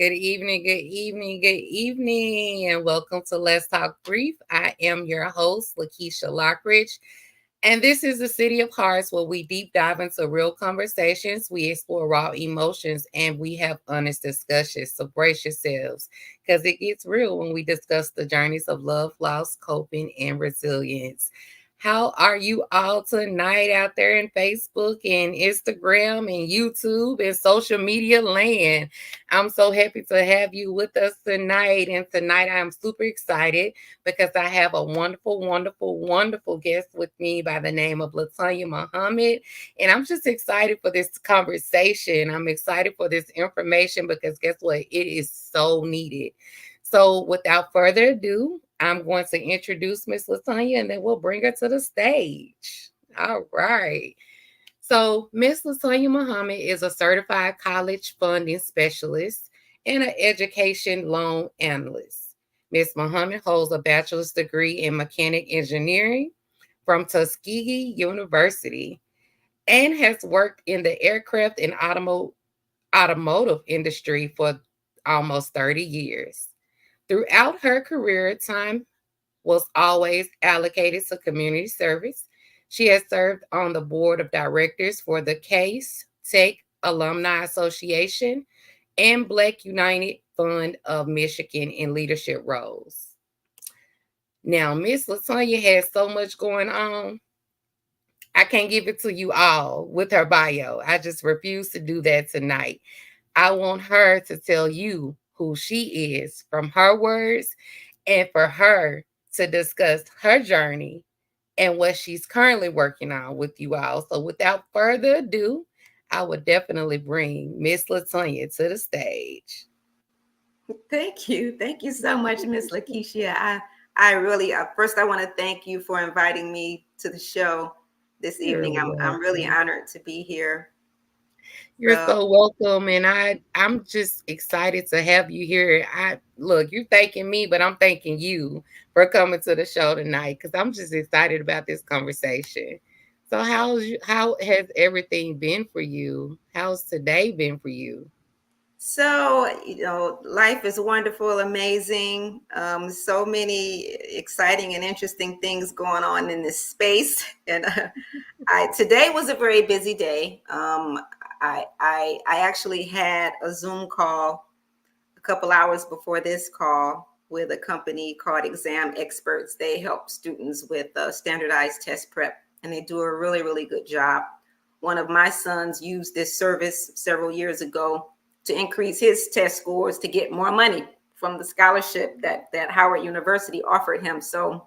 Good evening, good evening, good evening, and welcome to Let's Talk Brief. I am your host, Lakecia Lockridge, and this is the City of Hearts where we deep dive into real conversations, we explore raw emotions, and we have honest discussions. So brace yourselves because it gets real when we discuss the journeys of love, loss, coping, and resilience. How are you all tonight out there in Facebook and Instagram and YouTube and social media land? I'm so happy to have you with us tonight. And tonight I am super excited because I have a wonderful, wonderful, wonderful guest with me by the name of LaTonja Muhammad. And I'm just excited for this conversation. I'm excited for this information because guess what? It is so needed. So without further ado, I'm going to introduce Miss LaTonja and then we'll bring her to the stage. All right. So, Miss LaTonja Muhammad is a certified college funding specialist and an education loan analyst. Miss Muhammad holds a bachelor's degree in mechanic engineering from Tuskegee University and has worked in the aircraft and automotive industry for almost 30 years. Throughout her career, time was always allocated to community service. She has served on the board of directors for the Case Tech Alumni Association and Black United Fund of Michigan in leadership roles. Now, Miss LaTonja has so much going on. I can't give it to you all with her bio. I just refuse to do that tonight. I want her to tell you who she is from her words and for her to discuss her journey and what she's currently working on with you all. So without further ado, I would definitely bring Miss LaTonja to the stage. Thank you. Thank you so much, Miss Lakecia. I really first I want to thank you for inviting me to the show this You're evening. I'm really welcome. honored to be here. You're So so welcome, and I'm just excited to have you here. I look, you're thanking me, but I'm thanking you for coming to the show tonight because I'm just excited about this conversation. So, how has everything been for you? How's today been for you? life is wonderful, amazing. So many exciting and interesting things going on in this space. And I today was a very busy day. I actually had a Zoom call a couple hours before this call with a company called Exam Experts. They help students with standardized test prep, and they do a really, really good job. One of my sons used this service several years ago to increase his test scores to get more money from the scholarship that Howard University offered him. So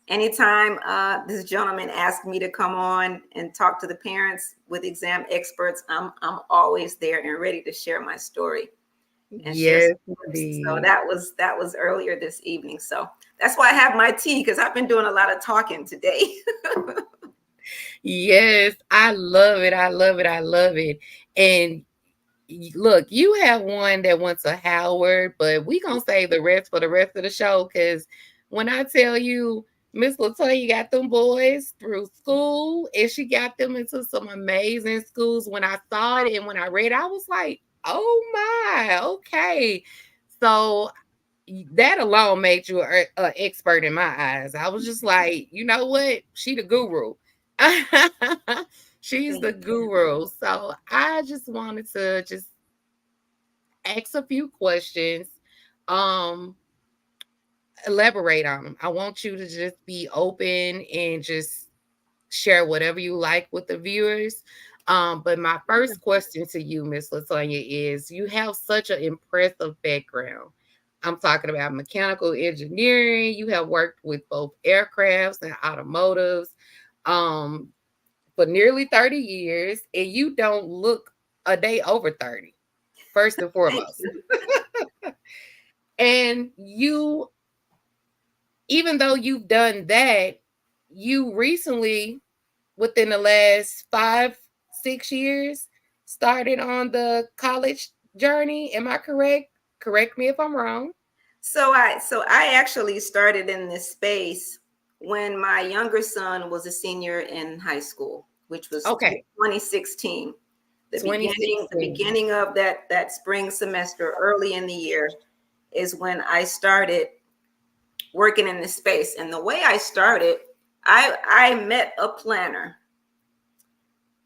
anytime this gentleman asked me to come on and talk to the parents with Exam Experts, I'm always there and ready to share my story and share Yes, some tips. So indeed. that was earlier this evening. So that's why I have my tea, because I've been doing a lot of talking today. Yes, I love it. I love it. I love it. And look, you have one that went to Howard, but we gonna save the rest for the rest of the show because when I tell you Miss LaToya got them boys through school and she got them into some amazing schools. When I saw it and when I read it, I was like, oh my, okay. So that alone made you an expert in my eyes. I was just like, you know what? She the guru. She's Thank the guru. So I just wanted to just ask a few questions. Um, elaborate on them. I want you to just be open and just share whatever you like with the viewers. But my you. first question to you, Miss LaToya, is you have such an impressive background. I'm talking about mechanical engineering. You have worked with both aircrafts and automotives um, for nearly 30 years, and you don't look a day over 30, first and Thank foremost. you. And you, even though you've done that, you recently, within the last 5, 6 years, started on the college journey. Am I correct? Correct me if I'm wrong. So I actually started in this space when my younger son was a senior in high school, which was Okay. 2016. The 2016. beginning of that spring semester, early in the year, is when I started working in this space. And the way I started, I met a planner,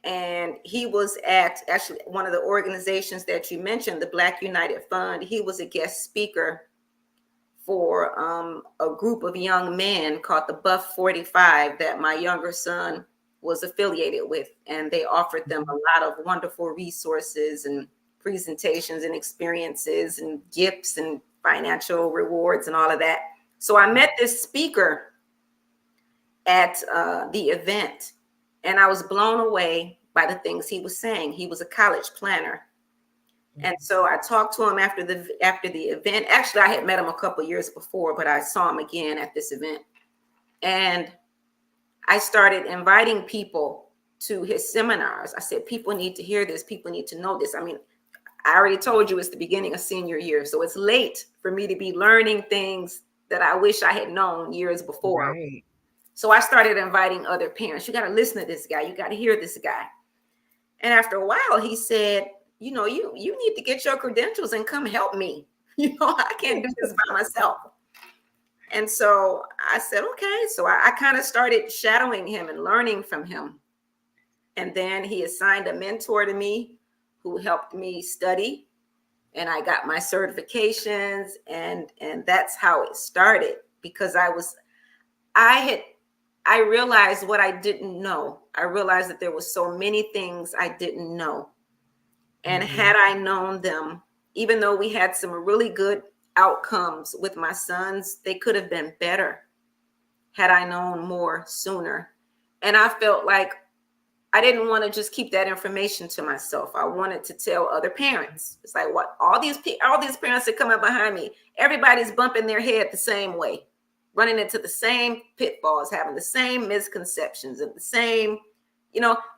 and he was at actually one of the organizations that you mentioned, the Black United Fund. He was a guest speaker for a group of young men called the Buff 45 that my younger son was affiliated with. And they offered them a lot of wonderful resources and presentations and experiences and gifts and financial rewards and all of that. So I met this speaker at the event, and I was blown away by the things he was saying. He was a college planner. And so I talked to him after the event. Actually, I had met him a couple of years before, but I saw him again at this event. And I started inviting people to his seminars. I said, people need to hear this. People need to know this. I mean, I already told you it's the beginning of senior year, so it's late for me to be learning things that I wish I had known years before. Right. So I started inviting other parents. You got to listen to this guy. You got to hear this guy. And after a while, he said, you need to get your credentials and come help me. I can't do this by myself. And so I said, okay. So I kind of started shadowing him and learning from him. And then he assigned a mentor to me who helped me study. And I got my certifications. And that's how it started, because I realized what I didn't know. I realized that there were so many things I didn't know. And had I known them, even though we had some really good outcomes with my sons, they could have been better had I known more sooner. And I felt like I didn't want to just keep that information to myself. I wanted to tell other parents. It's like, what, all these parents that come up behind me, everybody's bumping their head the same way, running into the same pitfalls, having the same misconceptions and the same,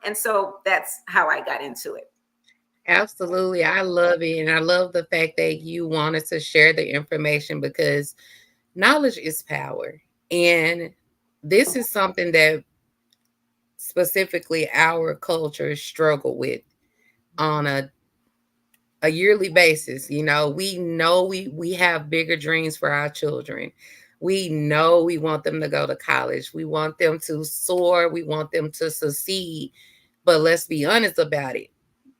and so that's how I got into it. Absolutely. I love it. And I love the fact that you wanted to share the information, because knowledge is power. And this is something that specifically our culture struggle with on a yearly basis. We know we have bigger dreams for our children. We know we want them to go to college. We want them to soar. We want them to succeed. But let's be honest about it.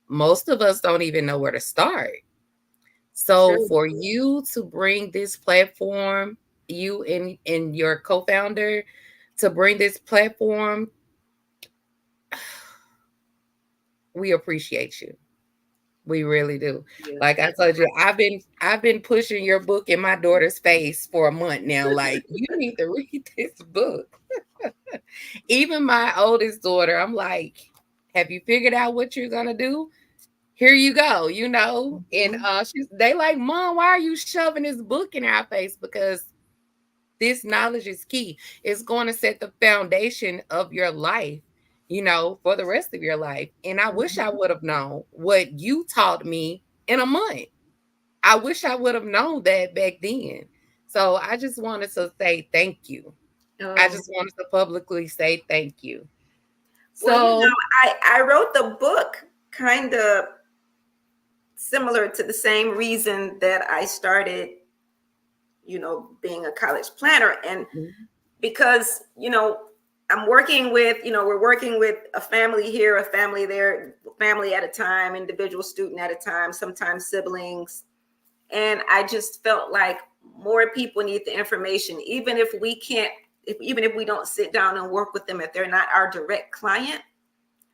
Most of us don't even know where to start. So True. for you to bring this platform, you and your co-founder, to bring this platform, we appreciate you. We really do. Yeah. Like I told you, I've been pushing your book in my daughter's face for a month now. Like, you need to read this book. Even my oldest daughter, I'm like, have you figured out what you're gonna do? Here you go, And they like, Mom, why are you shoving this book in our face? Because this knowledge is key. It's going to set the foundation of your life, for the rest of your life. And I wish I would have known what you taught me in a month. I wish I would have known that back then. So I just wanted to say thank you. I Oh. just wanted to publicly say thank you. Well, So, I wrote the book kind of similar to the same reason that I started, being a college planner. And because, I'm working with, we're working with a family here, a family there, family at a time, individual student at a time, sometimes siblings. And I just felt like more people need the information, even if we can't, even if we don't sit down and work with them, if they're not our direct client.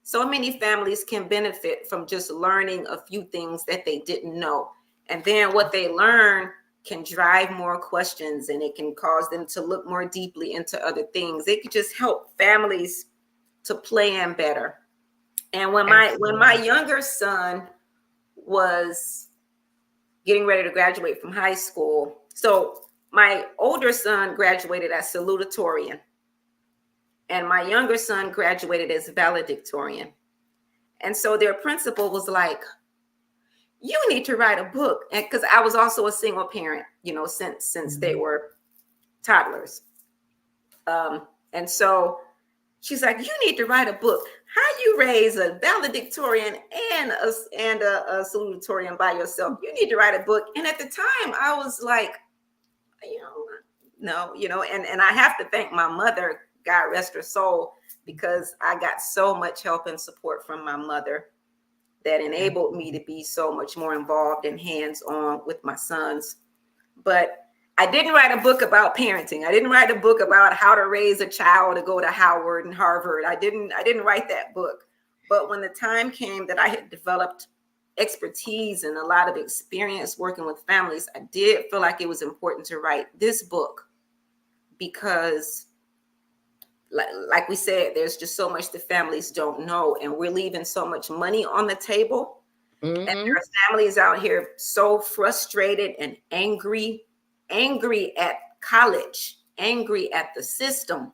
So many families can benefit from just learning a few things that they didn't know. And then what they learn can drive more questions, and it can cause them to look more deeply into other things. It could just help families to plan better. And when my younger son was getting ready to graduate from high school, so my older son graduated as salutatorian, and my younger son graduated as valedictorian. And so their principal was like, you need to write a book. And because I was also a single parent, since they were toddlers. And so She's like, you need to write a book. How you raise a valedictorian and a salutatorian by yourself? You need to write a book. And at the time, I was like, you know, no, and I have to thank my mother, God rest her soul, because I got so much help and support from my mother that enabled me to be so much more involved and hands-on with my sons. But I didn't write a book about parenting. I didn't write a book about how to raise a child to go to Howard and Harvard. I didn't write that book. But when the time came that I had developed expertise and a lot of experience working with families, I did feel like it was important to write this book because like we said, there's just so much the families don't know, and we're leaving so much money on the table. And there are families out here so frustrated and angry at college, angry at the system,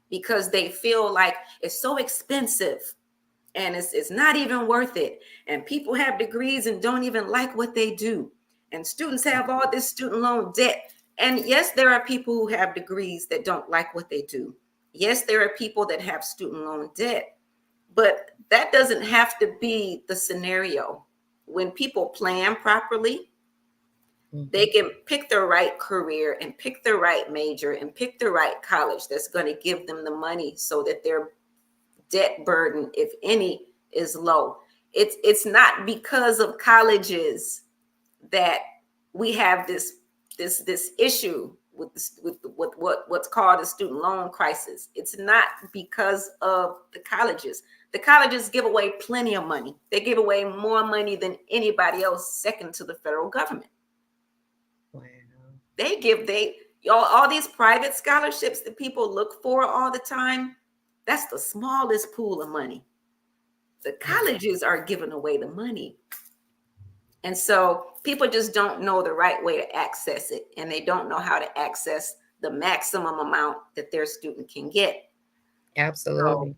because they feel like it's so expensive and it's not even worth it. And people have degrees and don't even like what they do. And students have all this student loan debt. And yes, there are people who have degrees that don't like what they do. Yes, there are people that have student loan debt, but that doesn't have to be the scenario. When people plan properly, they can pick the right career and pick the right major and pick the right college that's going to give them the money so that their debt burden, if any, is low. It's not because of colleges that we have this issue with what's called a student loan crisis. It's not because of the colleges. The colleges give away plenty of money. They give away more money than anybody else, second to the federal government. Wow. They give all these private scholarships that people look for all the time. That's the smallest pool of money. The colleges are giving away the money. And so people just don't know the right way to access it, and they don't know how to access the maximum amount that their student can get. Absolutely. So,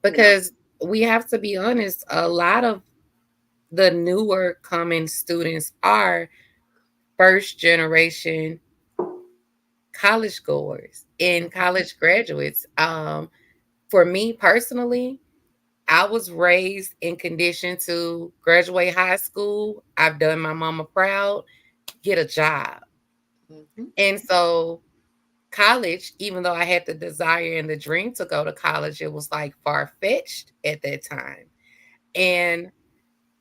because we have to be honest, a lot of the newer coming students are first generation college goers and college graduates. For me personally, I was raised and conditioned to graduate high school. I've done my mama proud, get a job. And so college, even though I had the desire and the dream to go to college, it was like far-fetched at that time.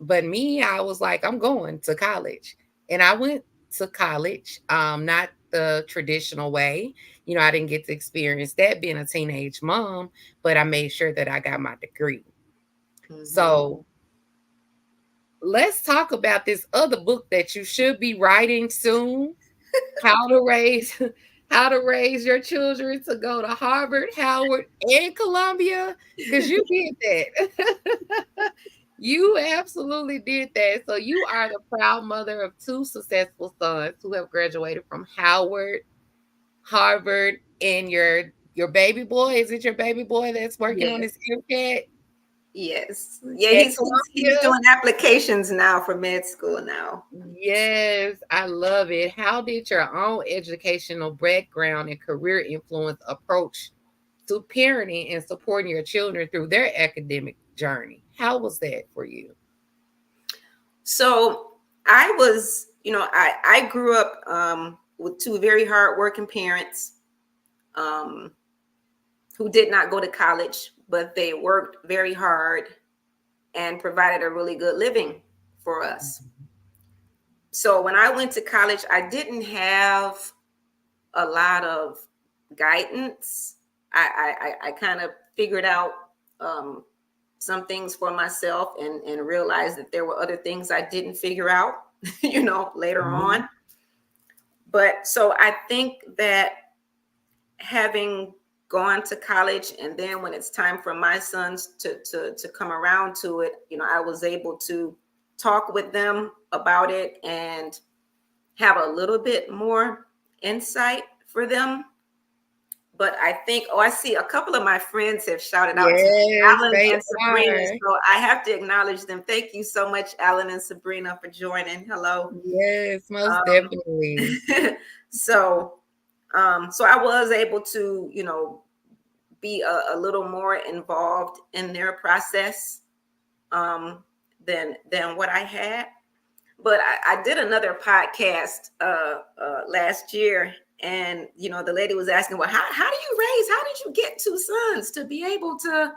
But me, I was like, I'm going to college. And I went to college, not the traditional way. I didn't get to experience that being a teenage mom, but I made sure that I got my degree. So let's talk about this other book that you should be writing soon. How to raise your children to go to Harvard, Howard, and Columbia, because you did that. You absolutely did that. So you are the proud mother of 2 successful sons who have graduated from Howard, Harvard, and your baby boy. Is it your baby boy that's working on his MCAT? Yes. Yeah, he's doing applications now for med school now. Yes, I love it. How did your own educational background and career influence approach to parenting and supporting your children through their academic journey? How was that for you? So I was, I grew up with 2 very hardworking parents who did not go to college, but they worked very hard and provided a really good living for us. So when I went to college, I didn't have a lot of guidance. I kind of figured out some things for myself and realized that there were other things I didn't figure out, later on. But so I think that having gone to college, and then when it's time for my sons to come around to it, I was able to talk with them about it and have a little bit more insight for them. But I think, I see a couple of my friends have shouted out to me, Alan and Sabrina. So I have to acknowledge them. Thank you so much, Alan and Sabrina, for joining. Hello. Yes, most definitely. So I was able to, be a little more involved in their process than what I had. But I did another podcast last year, and the lady was asking, well, how do you raise? How did you get two sons to be able to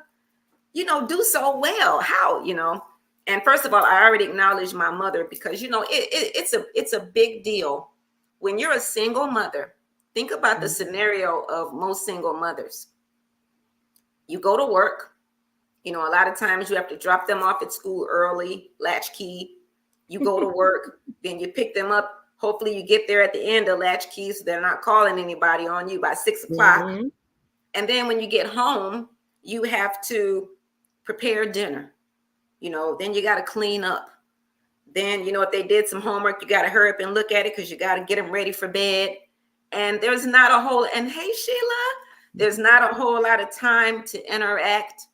do so well? How? And first of all, I already acknowledged my mother, because it's a big deal when you're a single mother. Think about the scenario of most single mothers. You go to work. A lot of times you have to drop them off at school early, latchkey. You go to work, then you pick them up. Hopefully you get there at the end of latchkey, so they're not calling anybody on you by 6 o'clock. Mm-hmm. And then when you get home, you have to prepare dinner. Then you got to clean up. Then, if they did some homework, you got to hurry up and look at it, because you got to get them ready for bed. And there's not a whole, and hey, Sheila, there's not a whole lot of time to interact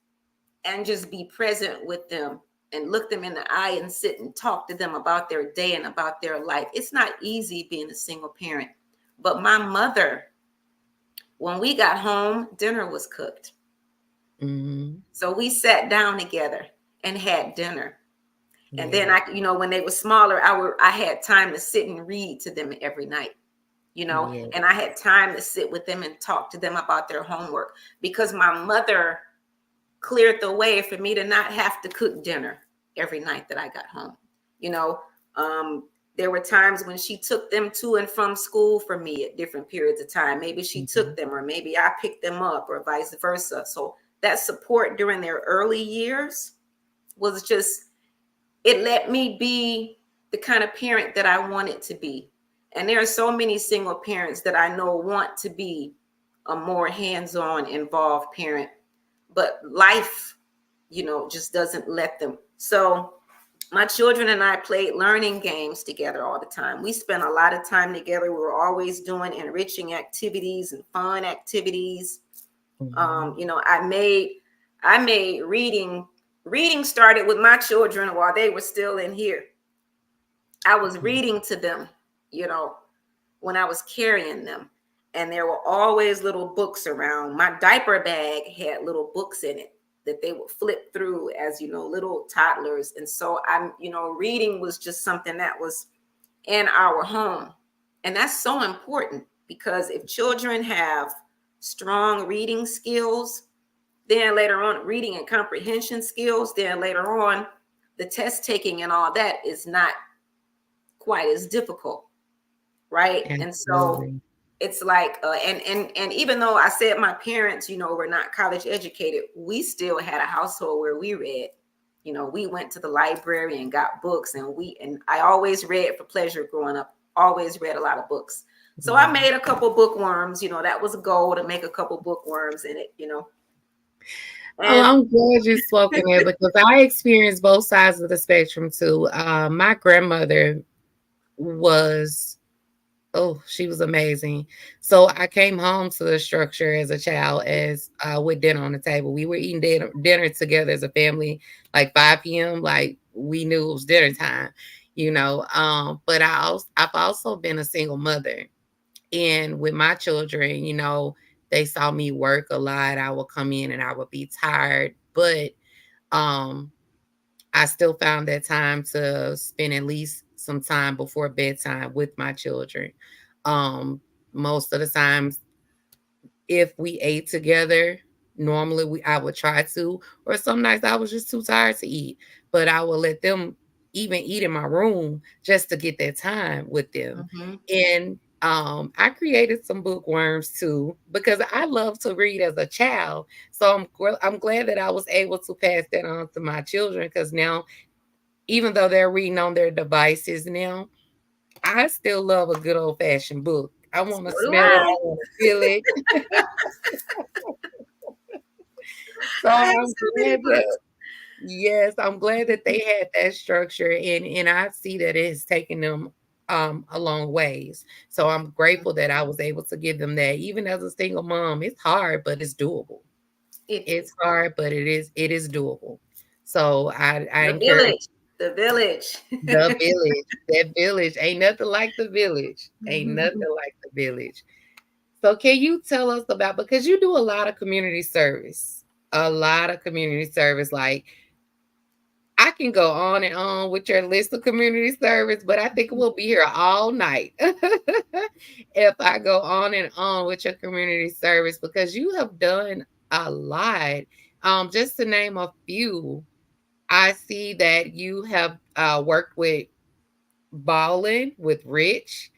and just be present with them and look them in the eye and sit and talk to them about their day and about their life. It's not easy being a single parent. But my mother, when we got home, dinner was cooked. Mm-hmm. So we sat down together and had dinner. And Yeah. then when they were smaller, I had time to sit and read to them every night, Yeah. and I had time to sit with them and talk to them about their homework, because my mother cleared the way for me to not have to cook dinner every night that I got home. There were times when she took them to and from school for me at different periods of time. Maybe she took them, or maybe I picked them up, or vice versa. So that support during their early years was just, it let me be the kind of parent that I wanted to be. And there are so many single parents that I know want to be a more hands-on, involved parent, but life, just doesn't let them. So my children and I played learning games together all the time. We spent a lot of time together. We were always doing enriching activities and fun activities. I made reading started with my children while they were still in here. I was reading to them, when I was carrying them. And there were always little books around. My diaper bag had little books in it that they would flip through as, little toddlers. And so reading was just something that was in our home. And that's so important, because if children have strong reading skills, then later on, reading and comprehension skills, then later on, the test taking and all that is not quite as difficult, right? And so Absolutely. it's like, and even though I said my parents, were not college educated, we still had a household where we read. We went to the library and got books, and I always read for pleasure growing up. Always read a lot of books. So I made a couple bookworms. That was a goal, to make a couple bookworms in it. Oh, And I'm glad you spoke in there, because I experienced both sides of the spectrum too. My grandmother was, oh, she was amazing. So I came home to the structure as a child, as with dinner on the table. We were eating dinner together as a family, like 5 p.m. Like we knew it was dinner time. But I've also been a single mother, and with my children, they saw me work a lot. I would come in and I would be tired, but um I still found that time to spend at least some time before bedtime with my children. Um, Most of the times, if we ate together, normally I would try to, or some nights I was just too tired to eat, but I would let them even eat in my room just to get that time with them. mhm, And I created some bookworms too, because I love to read as a child. So I'm glad that I was able to pass that on to my children, because now, even though they're reading on their devices now, I still love a good old fashioned book. I want to so do smell it. I. I want to feel it. So I have I'm so many glad books. that, yes, I'm glad that they had that structure, and I see that it has taken them a long ways. So I'm grateful that I was able to give them that. Even as a single mom, it's hard, but it's doable. It It's is hard, but it is doable. So I the encourage village. The village. the village. That village ain't nothing like the village. Ain't nothing like the village. So can you tell us about, because you do a lot of community service, a lot of community service. Like, I can go on and on with your list of community service, but I think we'll be here all night if I go on and on with your community service, because you have done a lot. Just to name a few, I see that you have worked with Ballin with Rich.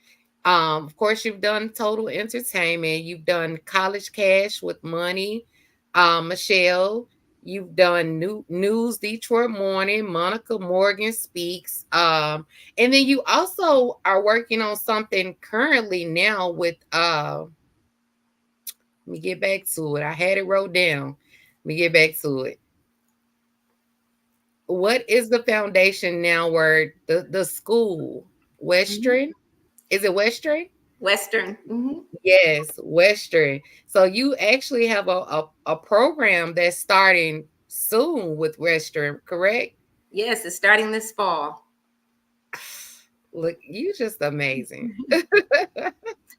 Of course, you've done Total Entertainment. You've done College Cash with Money. Michelle, you've done News Detroit Morning. Monica Morgan Speaks. And then you also are working on something currently now with let me get back to it. I had it wrote down. Let me get back to it. What is the foundation now where the school? Mhm. Western? Is it Western? Western. Yes, Western. So you actually have a program that's starting soon with Western, correct? Yes, it's starting this fall. Look, you just amazing.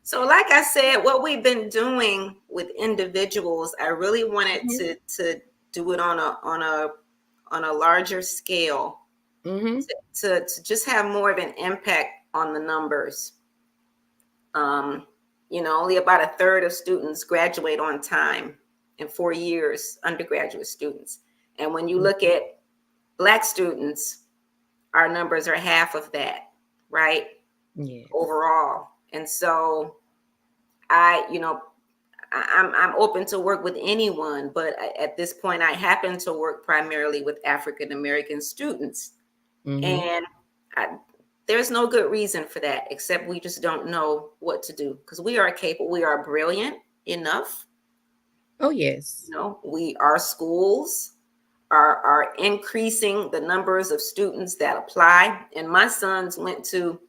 So, like I said, what we've been doing with individuals, I really wanted Mhm. to do it on a larger scale Mhm. to just have more of an impact on the numbers. Um, only about a third of students graduate on time in 4 years, undergraduate students. And when you look at Black students, our numbers are half of that, right? Yes. Overall. And so I, you know, I'm open to work with anyone, but at this point, I happen to work primarily with African American students, Mhm. and I, there's no good reason for that, except we just don't know what to do because we are capable, we are brilliant enough. Oh, yes. We our schools are increasing the numbers of students that apply, and my sons went to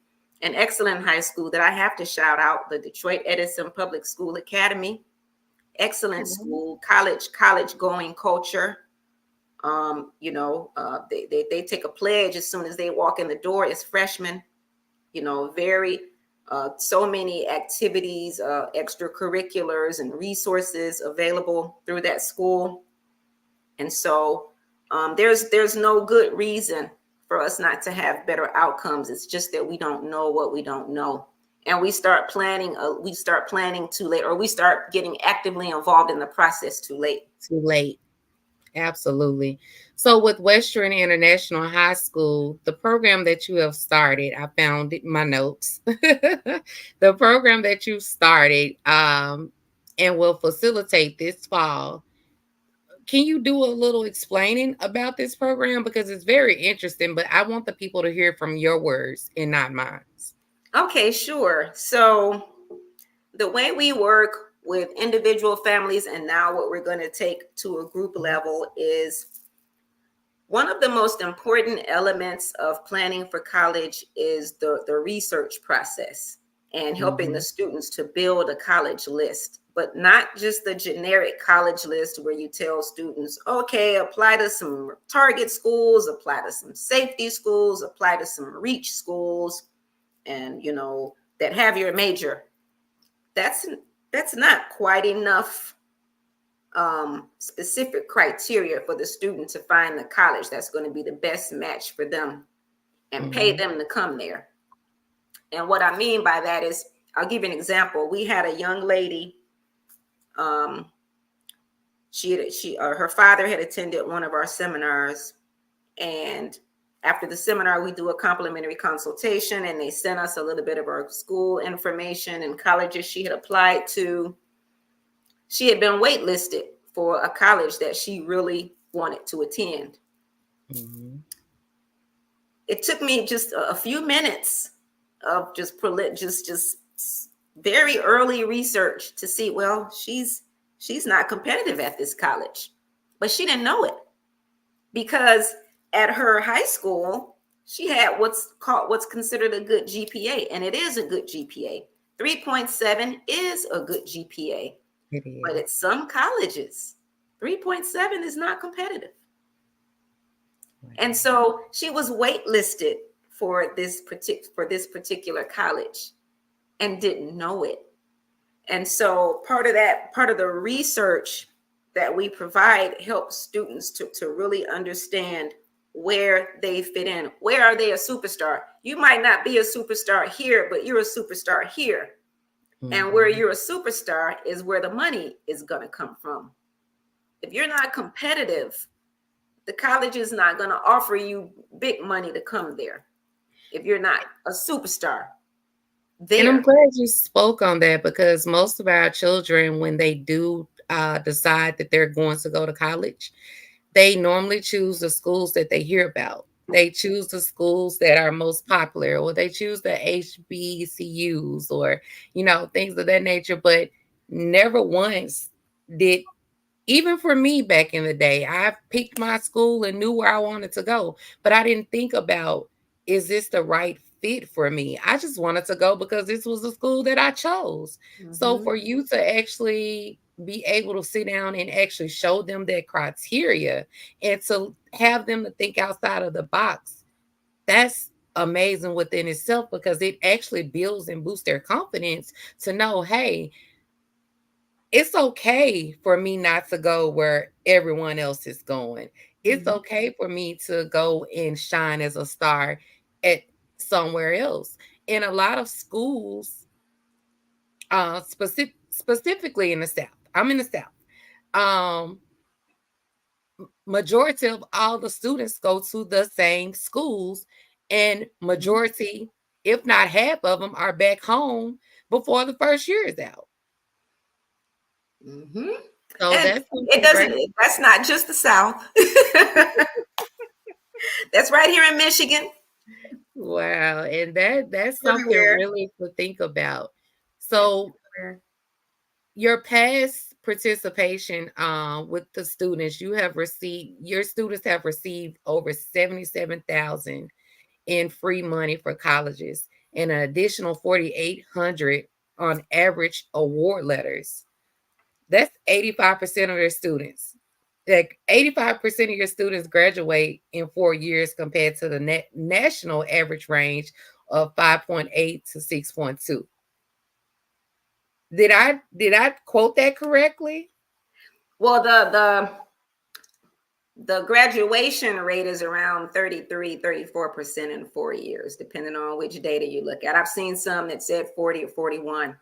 an excellent high school that I have to shout out, the Detroit Edison Public School Academy. Excellent Mhm. school, college going culture. They take a pledge as soon as they walk in the door as freshmen. Very so many activities, extracurriculars, and resources available through that school. And so there's no good reason for us not to have better outcomes. It's just that we don't know what we don't know, and we start planning. We start planning too late, or we start getting actively involved in the process too late. Too late. Absolutely. So with Western International High School, the program that you have started, I found it in my notes. The program that you started and will facilitate this fall. Can you do a little explaining about this program, because it's very interesting, but I want the people to hear from your words and not mine. Okay, sure. So the way we work with individual families, and now what we're going to take to a group level, is one of the most important elements of planning for college is the research process and helping the Mhm. students to build a college list, but not just the generic college list where you tell students, okay, apply to some target schools, apply to some safety schools, apply to some reach schools, and that have your major. That's not quite enough specific criteria for the student to find the college that's going to be the best match for them and pay Mhm. them to come there. And what I mean by that is, I'll give you an example. We had a young lady. Um, her father had attended one of our seminars, and after the seminar, we do a complimentary consultation, and they sent us a little bit of our school information and colleges she had applied to. She had been waitlisted for a college that she really wanted to attend. Mhm. It took me just a few minutes of just very early research to see, well, she's not competitive at this college, but she didn't know it because at her high school she had what's considered a good GPA, and it is a good GPA. 3.7 is a good GPA, It but is. at some colleges 3.7 is not competitive. And Wow. so she was waitlisted for this particular college and didn't know it. And so part of the research that we provide helps students to really understand where they fit in. Where are they a superstar? You might not be a superstar here, but you're a superstar here. And where Mhm. you're a superstar is where the money is going to come from. If you're not competitive, the college is not going to offer you big money to come there if you're not a superstar And I'm there. glad you spoke on that because most of our children, when they do decide that they're going to go to college, they normally choose the schools that they hear about. They choose the schools that are most popular, or they choose the HBCUs, or things of that nature. But never once did, even for me back in the day, I picked my school and knew where I wanted to go, but I didn't think about, is this the right fit for me? I just wanted to go because this was the school that I chose. So Mm-hmm. for you to actually be able to sit down and actually show them that criteria and to have them to think outside of the box, that's amazing within itself because it actually builds and boosts their confidence to know, hey, it's okay for me not to go where everyone else is going. It's Mm-hmm. okay for me to go and shine as a star at somewhere else. In a lot of schools, specifically in the South, I'm in the South. Um, Majority of all the students go to the same schools, and majority, if not half of them, are back home before the first year is out. Mm-hmm. So And that's it something doesn't, great. that's not just the South. That's right here in Michigan, Wow, and that's something everywhere. really to think about. So your past participation with the students, your students have received over 77,000 in free money for colleges and an additional 4,800 on average award letters. That's 85% of their students. Like 85% of your students graduate in 4 years compared to the national average range of 5.8 to 6.2. Did I quote that correctly? Well, the graduation rate is around 34% in 4 years, depending on which data you look at. I've seen some that said 40 or 41.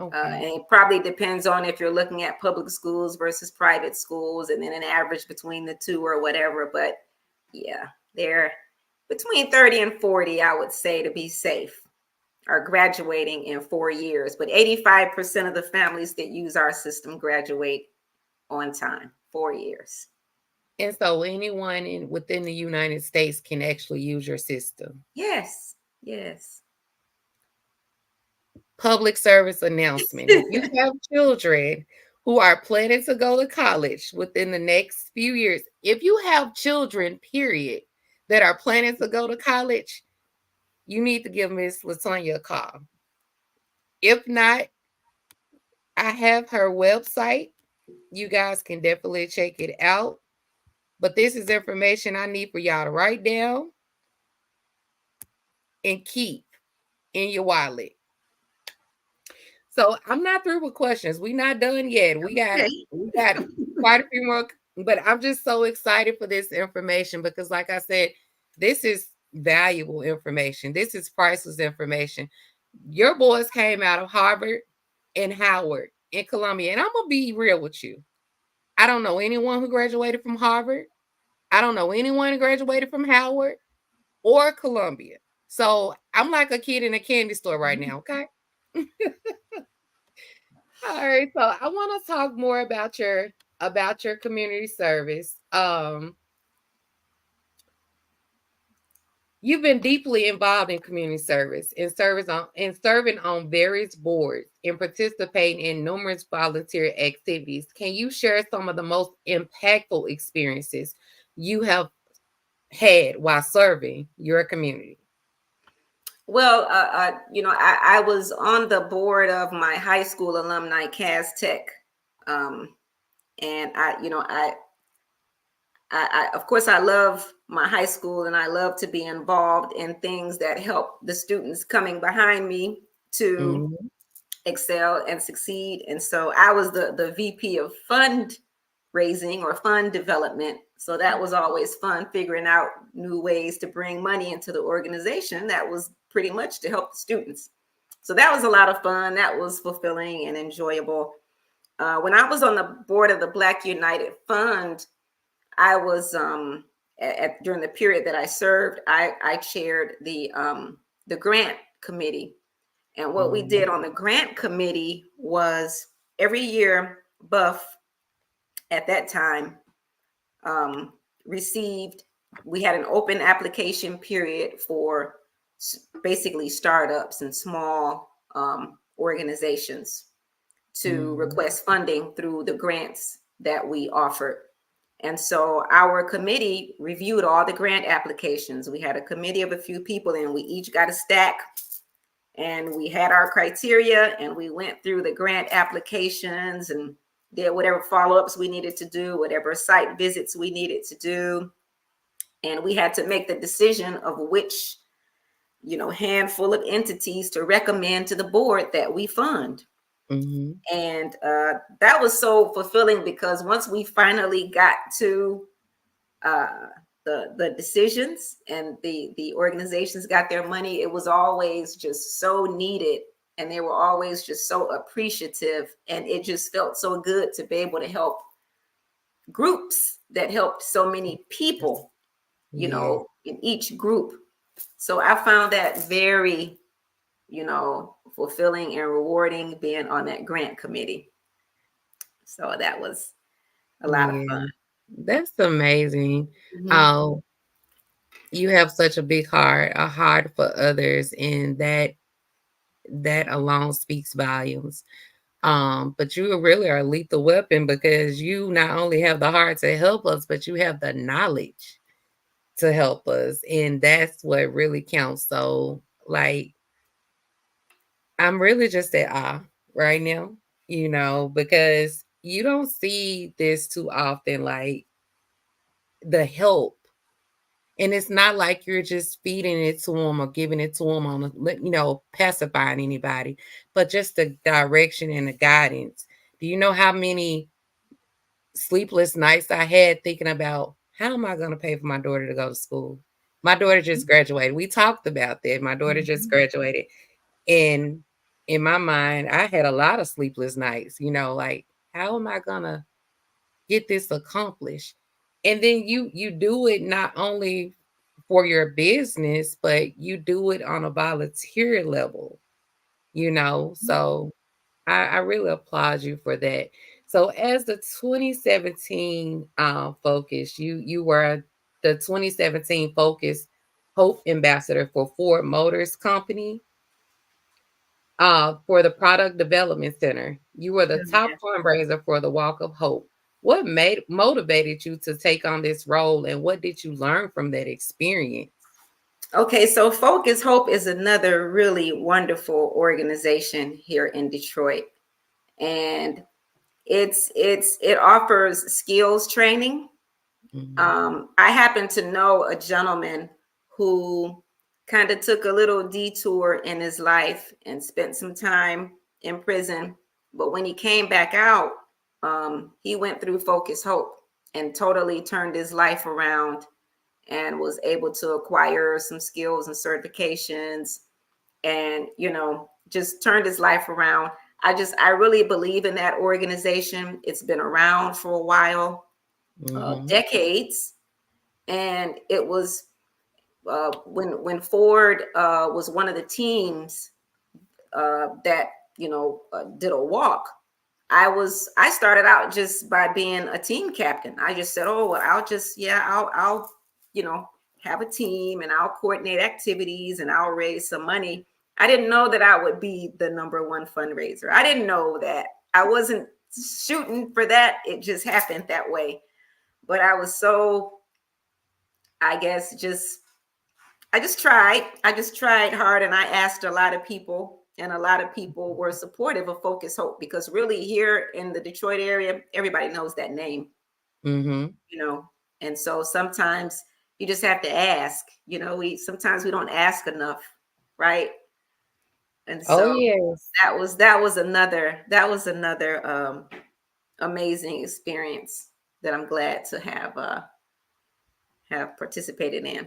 And Okay. it probably depends on if you're looking at public schools versus private schools, and then an average between the two or whatever. But yeah, they're between 30 and 40, I would say, to be safe, are graduating in 4 years. But 85% of the families that use our system graduate on time, 4 years. And so anyone within the United States can actually use your system. Yes, yes. Public service announcement. If you have children who are planning to go to college within the next few years, if you have children, period, that are planning to go to college, you need to give Miss LaTonja a call. If not, I have her website. You guys can definitely check it out. But this is information I need for y'all to write down and keep in your wallet. So I'm not through with questions. We're not done yet. We got Okay. we got quite a few more, but I'm just so excited for this information because, like I said, this is valuable information. This is priceless information. Your boys came out of Harvard and Howard in Columbia, and I'm gonna be real with you. I don't know anyone who graduated from Harvard. I don't know anyone who graduated from Howard or Columbia. So I'm like a kid in a candy store right now. Okay. All right, so I want to talk more about your community service. You've been deeply involved in community service and serving on various boards and participating in numerous volunteer activities. Can you share some of the most impactful experiences you have had while serving your community? Well, I was on the board of my high school alumni Cas Tech, um, and of course, I love my high school, and I love to be involved in things that help the students coming behind me to Mhm. excel and succeed. And so I was the VP of fundraising or fund development. So that was always fun, figuring out new ways to bring money into the organization. That was pretty much to help the students. So that was a lot of fun. That was fulfilling and enjoyable. When I was on the board of the Black United Fund, I was during the period that I served, I chaired the grant committee. And what we Mm-hmm. did on the grant committee was every year, Buff at that time um, received, we had an open application period for basically startups and small organizations to Mm-hmm. request funding through the grants that we offered. And so our committee reviewed all the grant applications. We had a committee of a few people, and we each got a stack, and we had our criteria, and we went through the grant applications and did whatever follow-ups we needed to do, whatever site visits we needed to do. And we had to make the decision of which, handful of entities to recommend to the board that we fund. Mm-hmm. And that was so fulfilling, because once we finally got to uh, the decisions, and the organizations got their money, it was always just so needed, and they were always just so appreciative, and it just felt so good to be able to help groups that helped so many people, Yeah. in each group. So I found that very, fulfilling and rewarding, being on that grant committee. So that was a lot of fun. Yeah. That's amazing. Mhm. How you have such a big heart, a heart for others, and that alone speaks volumes. But you really are a lethal weapon, because you not only have the heart to help us, but you have the knowledge to help us. And that's what really counts. So, like, I'm really just at awe right now, because you don't see this too often, like the help. And it's not like you're just feeding it to them or giving it to them on, pacifying anybody, but just the direction and the guidance. Do you know how many sleepless nights I had thinking about, how am I going to pay for my daughter to go to school? My daughter just graduated. We talked about that. My daughter just Mhm. graduated. And in my mind, I had a lot of sleepless nights, like, how am I going to get this accomplished? And then you do it not only for your business, but you do it on a volunteer level. So I really applaud you for that. So as the 2017 focus, you were the 2017 focus Hope Ambassador for Ford Motors Company, for the Product Development Center. You were the top fundraiser for the Walk of Hope. What motivated you to take on this role, and what did you learn from that experience? Okay, so Focus Hope is another really wonderful organization here in Detroit, and it offers skills training. Mhm. I happen to know a gentleman who kind of took a little detour in his life and spent some time in prison, but when he came back out, he went through Focus Hope and totally turned his life around, and was able to acquire some skills and certifications, and just turned his life around. I really believe in that organization. It's been around for a while, Mhm. decades. And it was when Ford was one of the teams that did a walk. I started out just by being a team captain. I just said, oh, well, I'll have a team, and I'll coordinate activities, and I'll raise some money. I didn't know that I would be the number one fundraiser. I didn't know that. I wasn't shooting for that. It just happened that way. But I was so, I guess, I just tried. I just tried hard, and I asked a lot of people, and a lot of people were supportive of Focus Hope, because really here in the Detroit area, everybody knows that name, Mhm. you know. And so sometimes you just have to ask. We sometimes we don't ask enough, right? And Oh, so yes. that was another amazing experience that I'm glad to have participated in.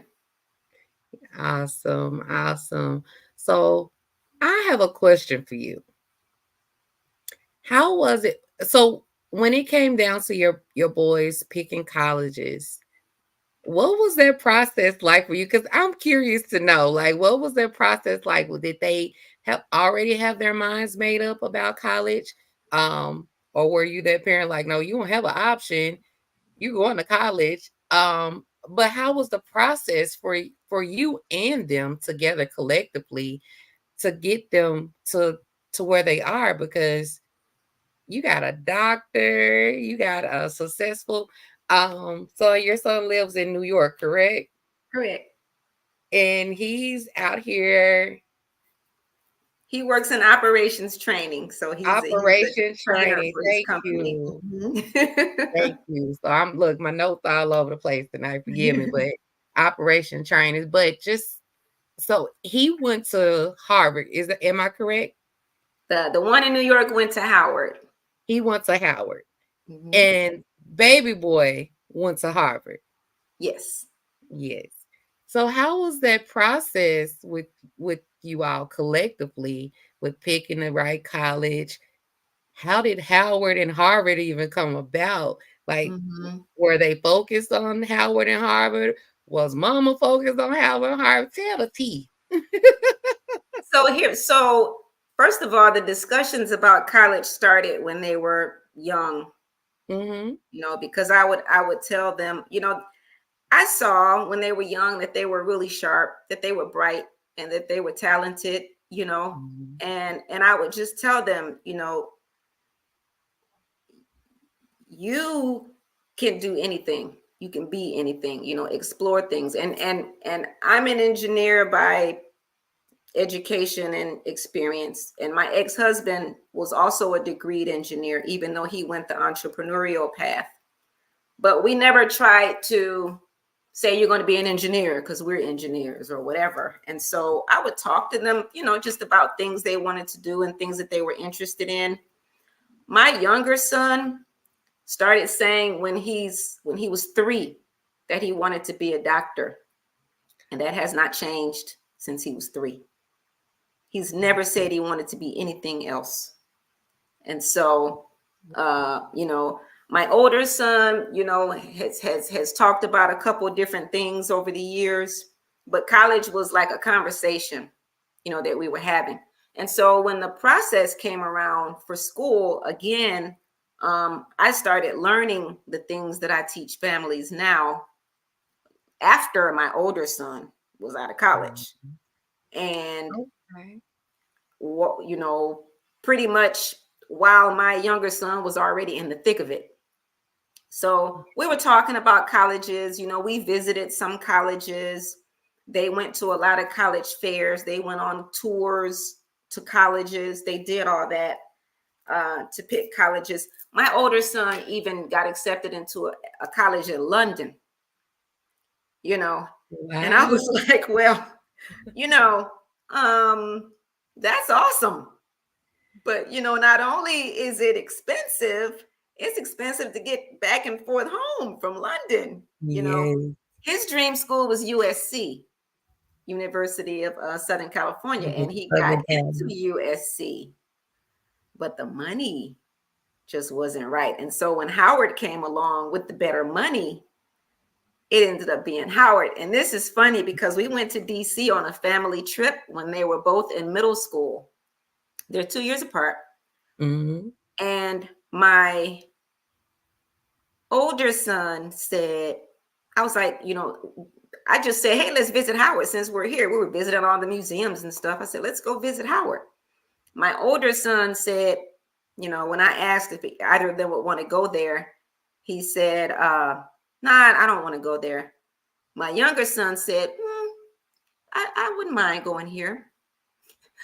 Awesome. Awesome. So I have a question for you. How was it? So when it came down to your boys picking colleges, what was their process like for you? Because I'm curious to know, like, what was their process like? Did they have already have their minds made up about college? Or were you that parent like, no, you don't have an option, you going to college? But how was the process for you and them together collectively to get them to where they are? Because you got a doctor, you got a successful so your son lives in New York, correct? Correct. And he's out here He works in operations training, so he's a operation trainer training. for his company. Thank you. So I'm look, my notes all over the place tonight. Forgive me, Mhm. but operation training. But just so he went to Harvard. Is that am I correct? The one in New York went to Howard. He went to Howard. Hmm. And baby boy went to Harvard. Yes. Yes. So how was that process with you all collectively with picking the right college? How did Howard and Harvard even come about? Like, Hmm. were they focused on Howard and Harvard? Was mama focused on Howard and Harvard? Tell the tea. So first of all, the discussions about college started when they were young. Mhm. Because I would tell them, I saw when they were young that they were really sharp, that they were bright, and that they were talented, Mhm. and I would just tell them, you can do anything. You can be anything, explore things. And I'm an engineer by education and experience. And my ex-husband was also a degreed engineer, even though he went the entrepreneurial path. But we never tried to say you're going to be an engineer because we're engineers or whatever. And so I would talk to them, just about things they wanted to do and things that they were interested in. My younger son started saying when he was 3 that he wanted to be a doctor, and that has not changed since he was 3. He's never said he wanted to be anything else. And so, my older son, has talked about a couple of different things over the years, but college was like a conversation, that we were having. And so when the process came around for school again, I started learning the things that I teach families now after my older son was out of Mhm. college. And Okay. what, pretty much while my younger son was already in the thick of it. So we were talking about colleges. We visited some colleges. They went to a lot of college fairs. They went on tours to colleges. They did all that to pick colleges. My older son even got accepted into a college in London, you know, and I Wow. was like, well, you know, um, that's awesome. But not only is it expensive, it's expensive to get back and forth home from London. Yes. His dream school was USC, University of Southern California, and he got Southern into California. USC, but the money just wasn't right. And so when Howard came along with the better money, it ended up being Howard. And this is funny because we went to DC on a family trip when they were both in middle school. They're 2 years apart. Mhm. And my older son said, I was like, I just said, hey, let's visit Howard since we're here. We were visiting all the museums and stuff. I said, let's go visit Howard. My older son said, when I asked if either of them would want to go there, he said, nah, I don't want to go there. My younger son said, I wouldn't mind going here.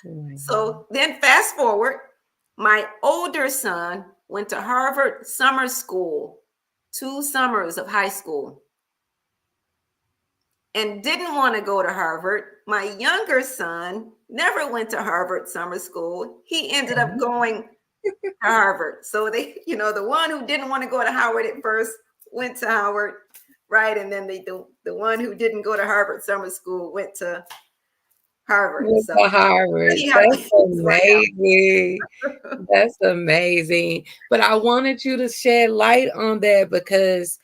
Wow. So then fast forward, my older son went to Harvard summer school, 2 summers of high school, and didn't want to go to Harvard. My younger son never went to Harvard summer school. He ended up going to Harvard. So they, the one who didn't want to go to Howard at first went to Howard, right? And then the one who didn't go to Harvard summer school went to Harvard. With So the Harvard. see how That's things work amazing. out. That's amazing. But I wanted you to shed light on that because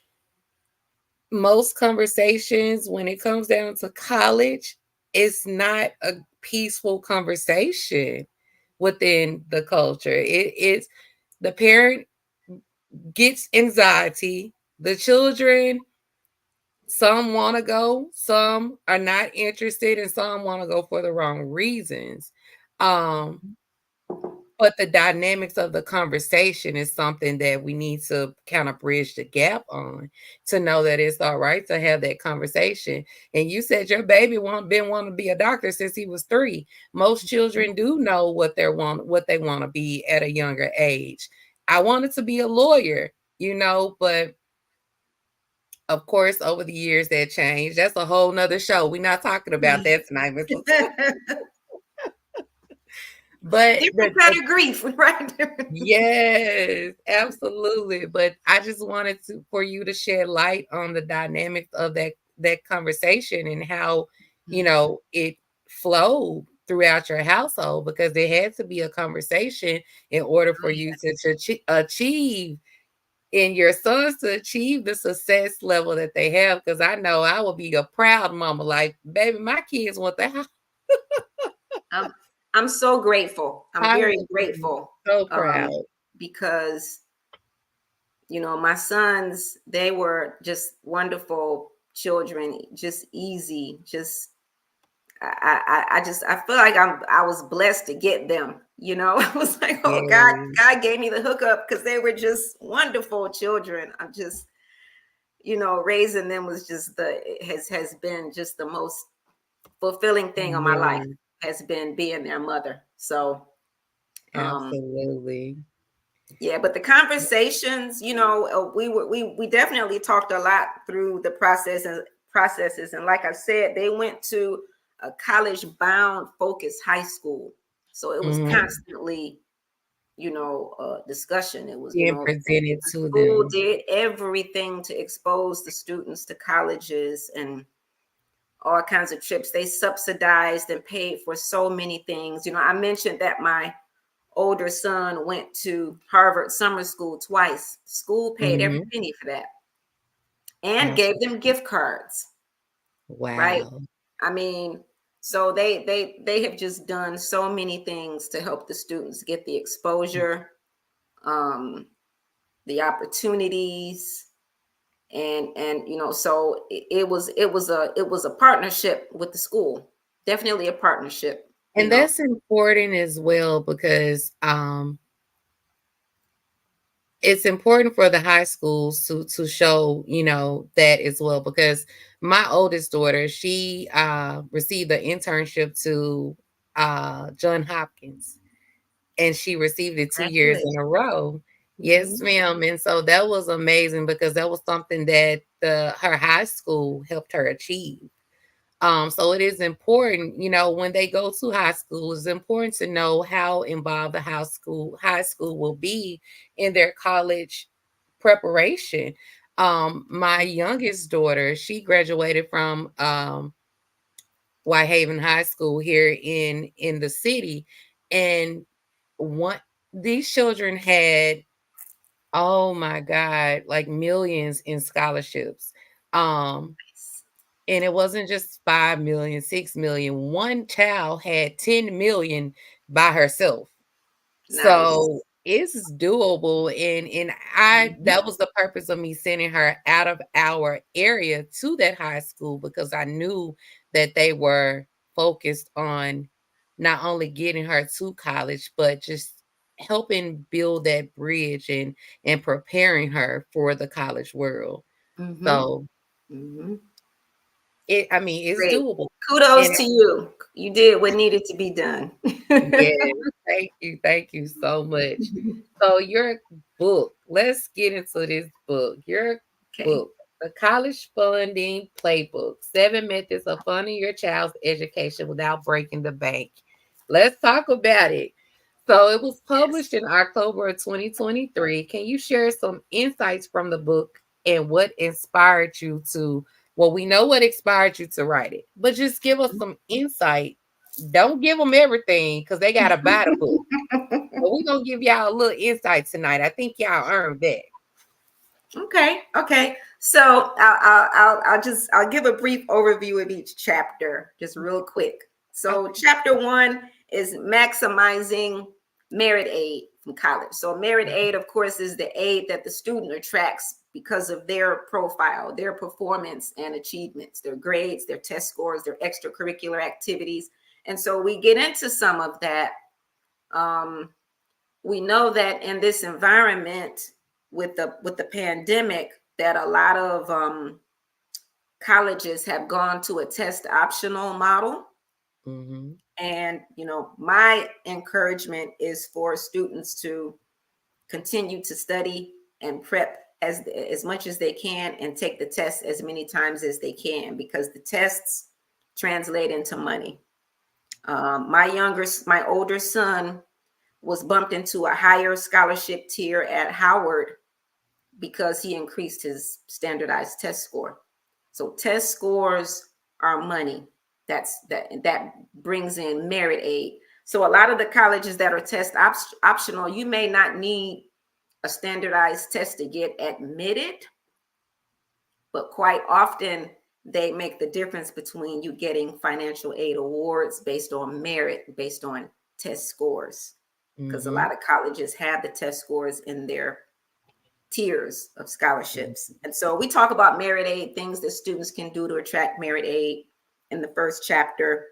most conversations, when it comes down to college, it's not a peaceful conversation within the culture. It's the parent gets anxiety, the children, some want to go, some are not interested, and some want to go for the wrong reasons. Um, but the dynamics of the conversation is something that we need to kind of bridge the gap on to know that it's all right to have that conversation. And you said your baby been wanting to be a doctor since he was 3. Most children do know what they want to be at a younger age. I wanted to be a lawyer, but of course, over the years that changed. That's a whole nother show. We're not talking about that tonight, Miss LaTonja. But Different kind of grief, right? yes, absolutely. But I just wanted for you to shed light on the dynamics of that conversation and how it flowed throughout your household because there had to be a conversation in order for you to achieve and your sons to achieve the success level that they have. Because I know I will be a proud mama. Like, baby, my kids want the house. I'm, I'm so grateful. I'm I very would be grateful so proud. because my sons, they were just wonderful children, just easy, just I feel like I was blessed to get them. I was like, oh God, Yeah. God gave me the hookup because they were just wonderful children. I'm just, raising them was just has been just the most fulfilling thing of my life Yeah, has been being their mother. So um absolutely. yeah, but the conversations, we definitely talked a lot through the processes, and like I said, they went to a college bound focused high school, so it was Mhm. constantly, discussion. It was, Being presented to school them. did everything to expose the students to colleges and all kinds of trips. They subsidized and paid for so many things. I mentioned that my older son went to Harvard summer school twice. School paid every Mhm. penny for that and Abs gave them gift cards, right? Wow. I mean, so they have just done so many things to help the students get the exposure, um, the opportunities, and so it was a partnership with the school. Definitely a partnership. And that's important as well because, it's important for the high schools to show, that as well because my oldest daughter, she, received an internship to, John Hopkins, and she received it 2 years in Congratulations. a row. Yes, Mhm. ma'am, and so that was amazing because that was something that her high school helped her achieve. So it is important, when they go to high school, it's important to know how involved the high school will be in their college preparation. My youngest daughter, she graduated from Whitehaven High School here in the city, and one these children had, oh my God, like millions in scholarships. Um, and it wasn't just 5 million, 6 million. One child had 10 million by herself. Nice. So it's doable. And I Mhm. that was the purpose of me sending her out of our area to that high school because I knew that they were focused on not only getting her to college, but just helping build that bridge and preparing her for the college world. Mhm. So Mhm. it's Great. doable. And Kudos to you. You did what needed to be done. yeah, thank you so much. So your book, let's get into this book. Your Okay. book, The College Funding Playbook: 7 Methods of Funding Your Child's Education Without Breaking the Bank. Let's talk about it. So it was published in October of 2023. Can you share some insights from the book and what inspired you to? Well, we know what inspired you to write it, but just give us some insight. Don't give them everything because they got to buy the book. But we're going to give y'all a little insight tonight. I think y'all earned that. Okay. So I'll give a brief overview of each chapter, just real quick. So Okay. chapter 1 is maximizing merit aid from college. So merit aid, of course, is the aid that the student attracts because of their profile, their performance and achievements, their grades, their test scores, their extracurricular activities. And so we get into some of that. We know that in this environment with the pandemic, that a lot of colleges have gone to a test optional model. Mm-hmm. And my encouragement is for students to continue to study and prep as much as they can, and take the test as many times as they can, because the tests translate into money. My older son was bumped into a higher scholarship tier at Howard because he increased his standardized test score. So test scores are money. That brings in merit aid. So a lot of the colleges that are test optional, you may not need a standardized test to get admitted, but quite often they make the difference between you getting financial aid awards based on merit, based on test scores, because a Mm-hmm. lot of colleges have the test scores in their tiers of scholarships. And so we talk about merit aid, things that students can do to attract merit aid in the first chapter.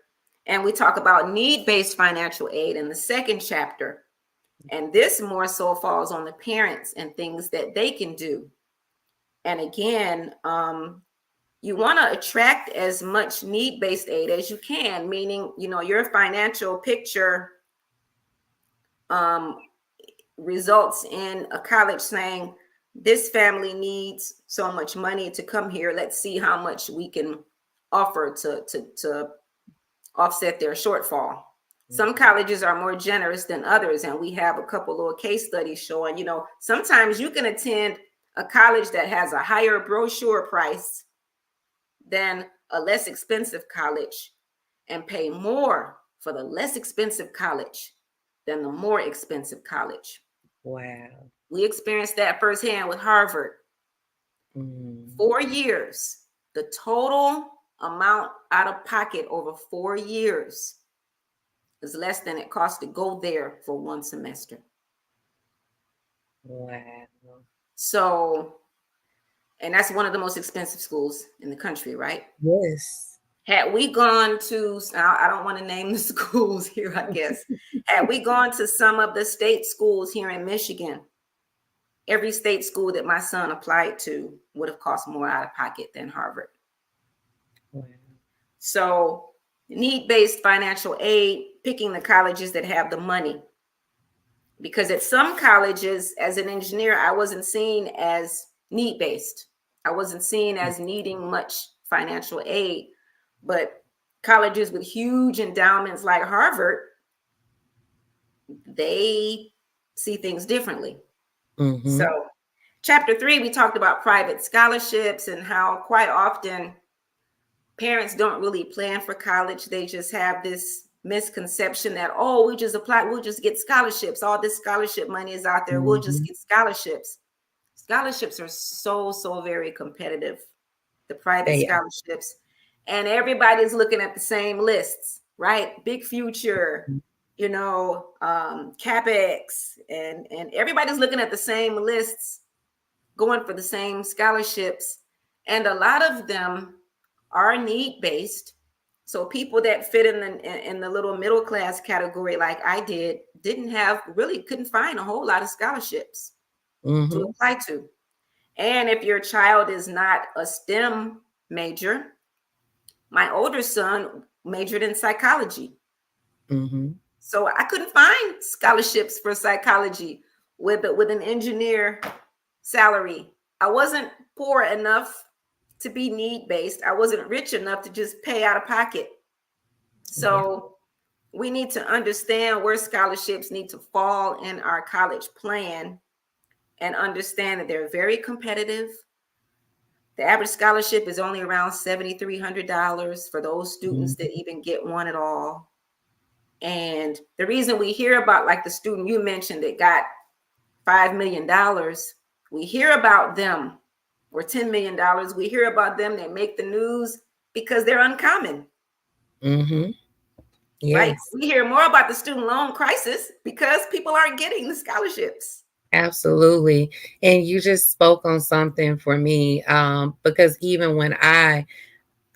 And we talk about need-based financial aid in the second chapter. And this more so falls on the parents and things that they can do. And again, you want to attract as much need-based aid as you can, meaning, your financial picture results in a college saying, this family needs so much money to come here. Let's see how much we can offer to offset their shortfall. Some colleges are more generous than others, and we have a couple little case studies showing, sometimes you can attend a college that has a higher brochure price than a less expensive college, and pay more for the less expensive college than the more expensive college. Wow. We experienced that firsthand with Harvard. Mm-hmm. 4 years, the total amount out of pocket over 4 years is less than it costs to go there for one semester. Wow. So, and that's one of the most expensive schools in the country, right? Yes. Had we gone to, I don't want to name the schools here, I guess. Had we gone to some of the state schools here in Michigan, every state school that my son applied to would have cost more out of pocket than Harvard. Wow. So need-based financial aid, picking the colleges that have the money. Because at some colleges, as an engineer, I wasn't seen as need-based. I wasn't seen as needing much financial aid. But colleges with huge endowments like Harvard, they see things differently. Mm-hmm. So chapter 3, we talked about private scholarships and how quite often parents don't really plan for college. They just have this misconception that, we'll just apply, we'll just get scholarships. All this scholarship money is out there. We'll just get scholarships. Scholarships are so very competitive, the private scholarships. And everybody's looking at the same lists, right? Big Future, CapEx, and everybody's looking at the same lists, going for the same scholarships. And a lot of them are need-based. So people that fit in the little middle class category, like I did, couldn't find a whole lot of scholarships to apply to. And if your child is not a STEM major, my older son majored in psychology. So I couldn't find scholarships for psychology with an engineer salary. I wasn't poor enough to be need-based. I wasn't rich enough to just pay out of pocket. So we need to understand where scholarships need to fall in our college plan and understand that they're very competitive. The average scholarship is only around $7,300 for those students Mhm. that even get one at all. And the reason we hear about, like the student you mentioned that got $5 million, we hear about them, or $10 million. We hear about them that make the news because they're uncommon, Mhm. right? Yes. We hear more about the student loan crisis because people aren't getting the scholarships. Absolutely. And you just spoke on something for me, because even when I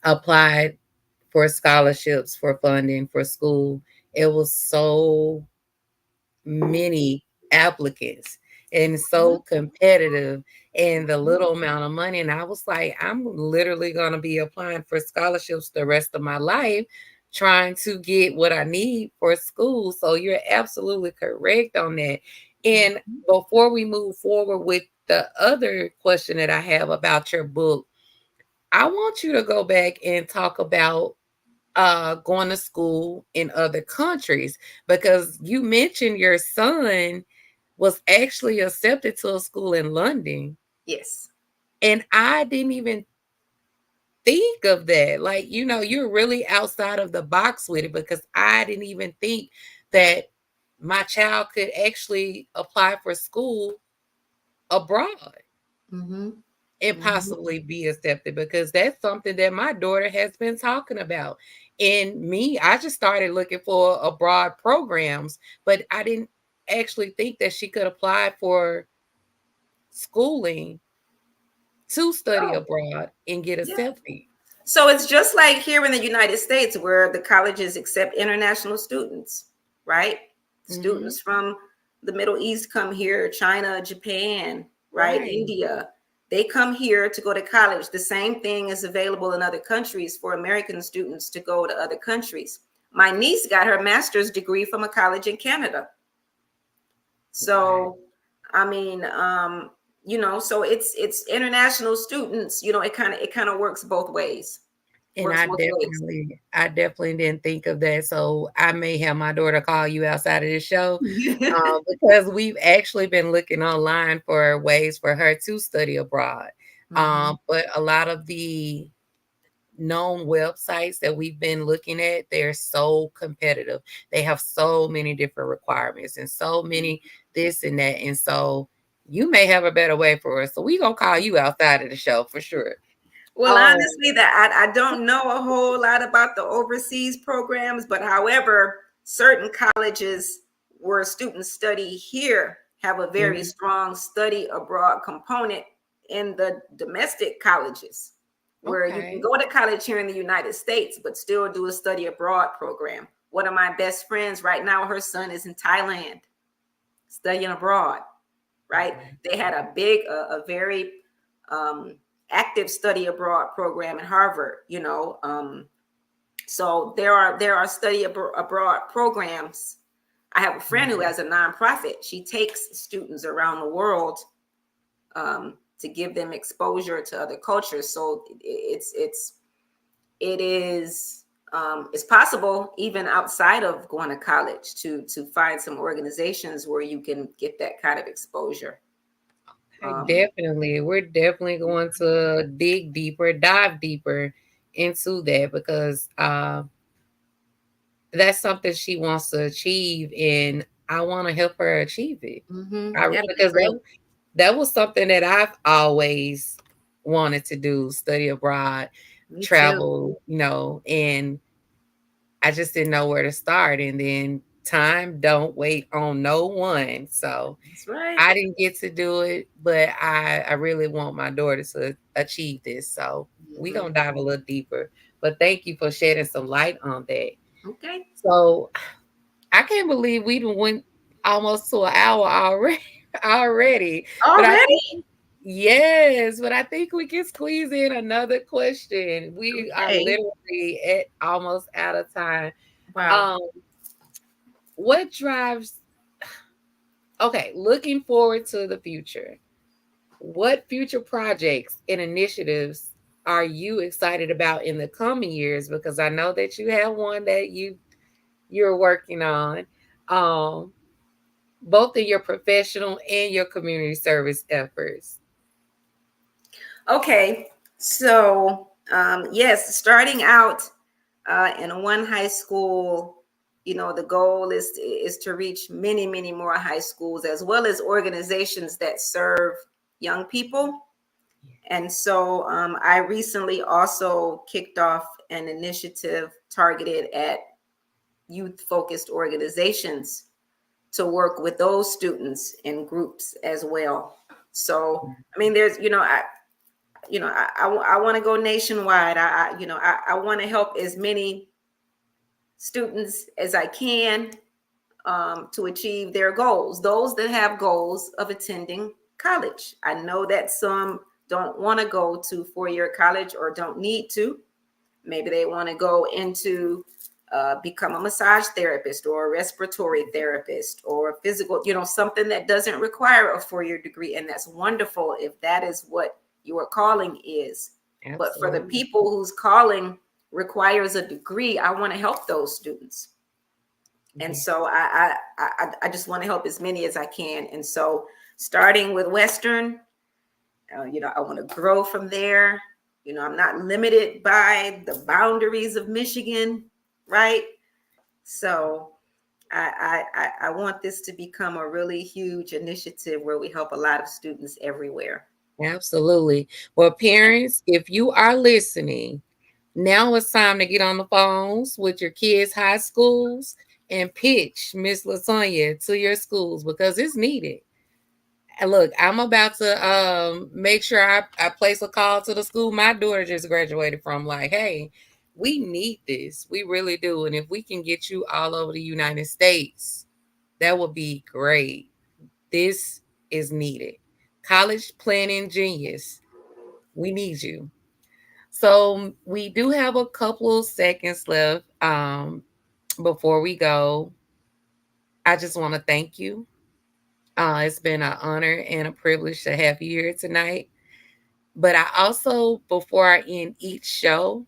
applied for scholarships for funding for school, it was so many applicants and so Mhm. competitive and the little amount of money. And I was like, I'm literally going to be applying for scholarships the rest of my life, trying to get what I need for school. So you're absolutely correct on that. And Mhm. before we move forward with the other question that I have about your book, I want you to go back and talk about going to school in other countries, because you mentioned your son was actually accepted to a school in London. Yes. And I didn't even think of that. Like, you're really outside of the box with it, because I didn't even think that my child could actually apply for school abroad Mm-hmm. and Mm-hmm. possibly be accepted, because that's something that my daughter has been talking about. And me, I just started looking for abroad programs, but I didn't actually think that she could apply for schooling to study Oh, abroad and get yeah. accepted. So it's just like here in the United States where the colleges accept international students, right? Hmm. Students from the Middle East come here, China, Japan, right? Right. India. They come here to go to college. The same thing is available in other countries for American students to go to other countries. My niece got her master's degree from a college in Canada. Wow. So, I mean, so it's international students. It kind of works both ways. And Works both ways. I definitely didn't think of that. So I may have my daughter call you outside of the show, because we've actually been looking online for ways for her to study abroad. Mhm. But a lot of the known websites that we've been looking at, they're so competitive. They have so many different requirements and so many this and that. And so you may have a better way for us. So we gonna call you outside of the show for sure. Well, Um, honestly, that I don't know a whole lot about the overseas programs, but however, certain colleges where students study here have a very mhm. strong study abroad component in the domestic colleges, where you can Okay. go to college here in the United States, but still do a study abroad program. One of my best friends right now, her son is in Thailand studying abroad, right? Wow. They had a very um, active study abroad program at Harvard. So there are study abroad programs. I have a friend who has a nonprofit. She takes students around the world to give them exposure to other cultures. So it's possible even outside of going to college to find some organizations where you can get that kind of exposure. Okay, Um, definitely. We're definitely going to dig deeper, dive deeper into that, because that's something she wants to achieve, and I want to help her achieve it. that'd be Because great. that was something that I've always wanted to do, study abroad, Me too. travel, and I just didn't know where to start. And then time don't wait on no one. So That's right. I didn't get to do it, but I really want my daughter to achieve this. So we Hmm. gonna dive a little deeper. But thank you for shedding some light on that. Okay. So I can't believe we done went almost to an hour already. already. But I Already? think yes, but I think we can squeeze in another question. We are Okay. literally at almost out of time. Wow. Um, what drives okay, looking forward to the future. What future projects and initiatives are you excited about in the coming years? Because I know that you have one that you you're working on, um, both in your professional and your community service efforts. Okay, so yes, starting out in one high school, the goal is to reach many, many more high schools as well as organizations that serve young people. And so I recently also kicked off an initiative targeted at youth focused organizations to work with those students in groups as well. So, I mean, there's, I want to go nationwide. I want to help as many students as I can to achieve their goals. Those that have goals of attending college. I know that some don't want to go to four-year college or don't need to. Maybe they want to go into become a massage therapist or a respiratory therapist or physical, something that doesn't require a four-year degree. And that's wonderful if that is what your calling is. But for the Absolutely. people whose calling requires a degree, I want to help those students. And Yeah. so I just want to help as many as I can. And so starting with Western, I want to grow from there. I'm not limited by the boundaries of Michigan, right? So I want this to become a really huge initiative where we help a lot of students everywhere. Absolutely. Well, parents, if you are listening, now it's time to get on the phones with your kids' high schools and pitch Miss LaTonja to your schools because it's needed. And look, I'm about to make sure I place a call to the school my daughter just graduated from. Like, hey, we need this. We really do. And if we can get you all over the United States, that would be great. This is needed. College planning genius, we need you. So we do have a couple of seconds left. Before we go, I just want to thank you. It's been an honor and a privilege to have you here tonight. But I also, before I end each show,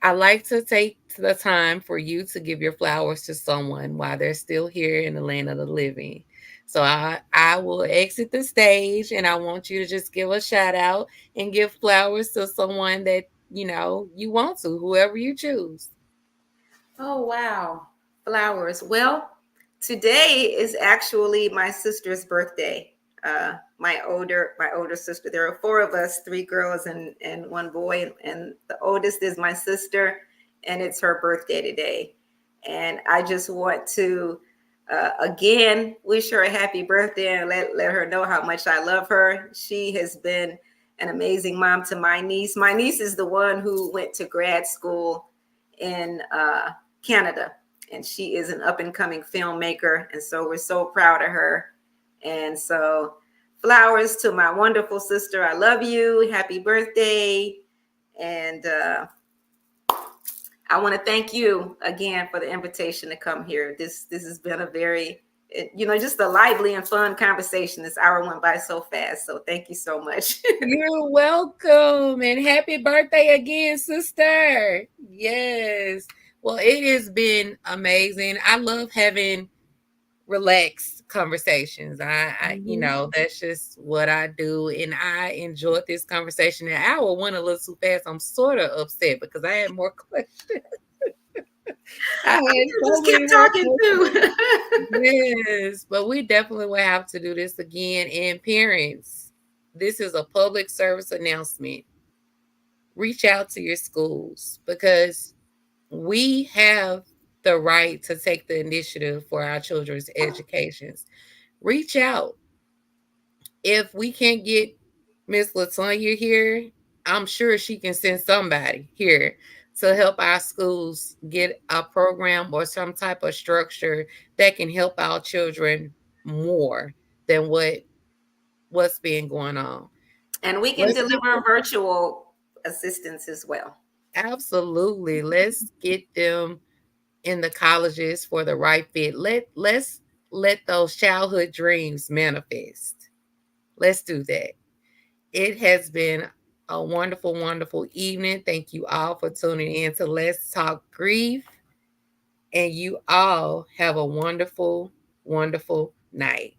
I like to take the time for you to give your flowers to someone while they're still here in the land of the living. So I will exit the stage and I want you to just give a shout out and give flowers to someone that you want to, whoever you choose. Oh, wow. Flowers. Well, today is actually my sister's birthday. My older sister. There are four of us, three girls and one boy, and the oldest is my sister, and it's her birthday today. And I just want to again wish her a happy birthday and let her know how much I love her. She has been an amazing mom to my niece. My niece is the one who went to grad school in Canada, and she is an up and coming filmmaker. And so we're so proud of her. And so, flowers to my wonderful sister. I love you. Happy birthday. And I want to thank you again for the invitation to come here. This has been a very, just a lively and fun conversation. This hour went by so fast. So thank you so much. You're welcome and happy birthday again, sister. Yes. Well, it has been amazing. I love having relaxed conversations. That's just what I do. And I enjoyed this conversation. And hour went a little too fast. I'm sort of upset because I had more questions. I had so Just many kept more talking questions. too. Yes, but we definitely will have to do this again. And parents, this is a public service announcement. Reach out to your schools because we have the right to take the initiative for our children's educations. Reach out. If we can't get Miss LaTonya here, I'm sure she can send somebody here to help our schools get a program or some type of structure that can help our children more than what's been going on. And we can Let's get deliver virtual assistance as well. absolutely. Let's get them in the colleges for the right fit. Let's let those childhood dreams manifest. Let's do that. It has been a wonderful, wonderful evening. Thank you all for tuning in to Let's Talk Grief. and you all have a wonderful, wonderful night.